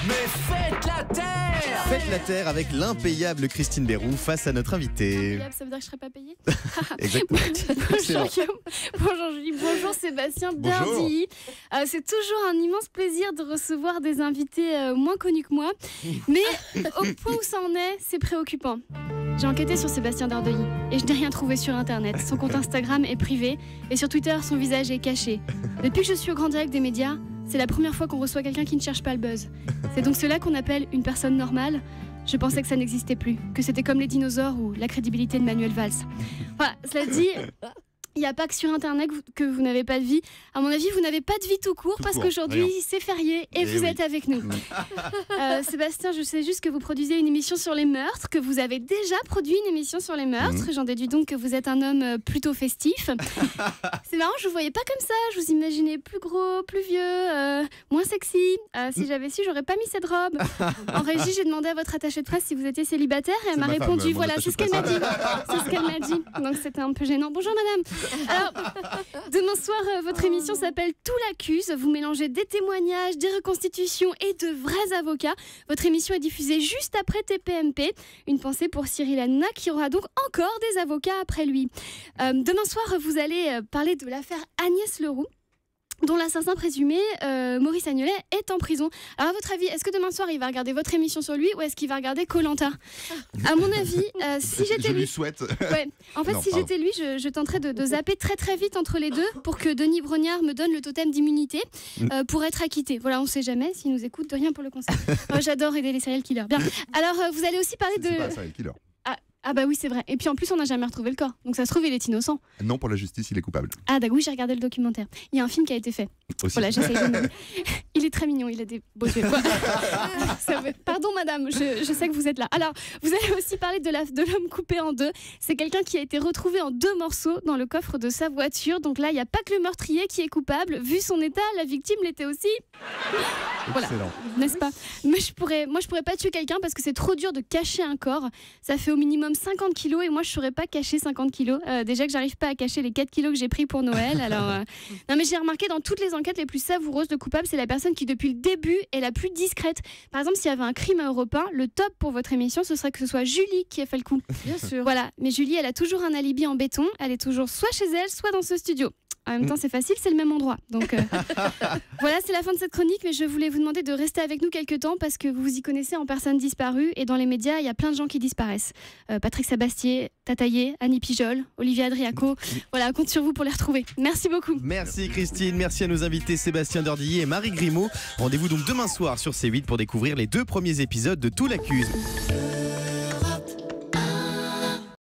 Mais faites la terre! Faites la terre avec l'impayable Christine Béroux face à notre invité. Ça veut dire que je ne serais pas payée? Exactement. Bonjour Guillaume, bonjour Julie, bonjour Sébastien Dardy. C'est toujours un immense plaisir de recevoir des invités moins connus que moi. Mais au point où ça en est, c'est préoccupant. J'ai enquêté sur Sébastien Dardeuilly et je n'ai rien trouvé sur internet. Son compte Instagram est privé et sur Twitter, son visage est caché. Depuis que je suis au grand direct des médias, c'est la première fois qu'on reçoit quelqu'un qui ne cherche pas le buzz. C'est donc cela qu'on appelle une personne normale. Je pensais que ça n'existait plus, que c'était comme les dinosaures ou la crédibilité de Manuel Valls. Voilà, cela dit, il n'y a pas que sur internet que vous n'avez pas de vie. À mon avis, vous n'avez pas de vie tout court parce qu'aujourd'hui c'est férié et vous êtes avec nous. Sébastien, je sais juste que vous produisez une émission sur les meurtres, que vous avez déjà produit une émission sur les meurtres. J'en déduis donc que vous êtes un homme plutôt festif. C'est marrant, je vous voyais pas comme ça. Je vous imaginais plus gros, plus vieux, moins sexy. Si j'avais su, j'aurais pas mis cette robe. En régie, j'ai demandé à votre attachée de presse si vous étiez célibataire et elle m'a répondu voilà, c'est ce qu'elle m'a dit. C'est ce qu'elle m'a dit. Donc c'était un peu gênant. Bonjour madame. Alors, demain soir, votre émission s'appelle Tout l'accuse. Vous mélangez des témoignages, des reconstitutions et de vrais avocats. Votre émission est diffusée juste après TPMP. Une pensée pour Cyril Hanouna qui aura donc encore des avocats après lui. Demain soir, vous allez parler de l'affaire Agnès Leroux, dont l'assassin présumé, Maurice Agnelet, est en prison. Alors à votre avis, est-ce que demain soir il va regarder votre émission sur lui ou est-ce qu'il va regarder Koh-Lanta? À mon avis, si j'étais lui... lui souhaite. Ouais. En fait, si j'étais lui, je tenterais de zapper très très vite entre les deux pour que Denis Brognard me donne le totem d'immunité pour être acquitté. Voilà, on sait jamais s'il nous écoute, de rien pour le conseil. J'adore aider les serial killers. Bien. Alors, vous allez aussi parler de... C'est pas un serial killer. Ah bah oui, c'est vrai. Et puis en plus, on n'a jamais retrouvé le corps. Donc ça se trouve, il est innocent. Non, pour la justice, il est coupable. Ah d'accord, oui, j'ai regardé le documentaire. Il y a un film qui a été fait. Aussi. Voilà, j'essaye de... Il est très mignon, il a des beaux yeux. Pardon madame, je sais que vous êtes là. Alors, vous allez aussi parler de l'homme coupé en deux. C'est quelqu'un qui a été retrouvé en 2 morceaux dans le coffre de sa voiture. Donc là, il n'y a pas que le meurtrier qui est coupable. Vu son état, la victime l'était aussi. Voilà, n'est-ce pas? Mais moi, je pourrais pas tuer quelqu'un parce que c'est trop dur de cacher un corps. Ça fait au minimum 50 kilos et moi, je saurais pas cacher 50 kilos. Déjà que j'arrive pas à cacher les 4 kilos que j'ai pris pour Noël. Alors, non, mais j'ai remarqué dans toutes les enquêtes les plus savoureuses de coupables, c'est la personne qui, depuis le début, est la plus discrète. Par exemple, s'il y avait un crime à Europe 1, le top pour votre émission, ce serait que ce soit Julie qui ait fait le coup. Bien sûr. Voilà, mais Julie, elle a toujours un alibi en béton. Elle est toujours soit chez elle, soit dans ce studio. En même temps, c'est facile, c'est le même endroit. Donc voilà, c'est la fin de cette chronique, mais je voulais vous demander de rester avec nous quelques temps parce que vous vous y connaissez en personnes disparues et dans les médias, il y a plein de gens qui disparaissent. Patrick Sabastier, Tataillé, Annie Pijol, Olivier Adriaco. Voilà, on compte sur vous pour les retrouver. Merci beaucoup. Merci Christine, merci à nos invités Sébastien Dardilly et Marie Grimaud. Rendez-vous donc demain soir sur C8 pour découvrir les 2 premiers épisodes de Tout l'accuse.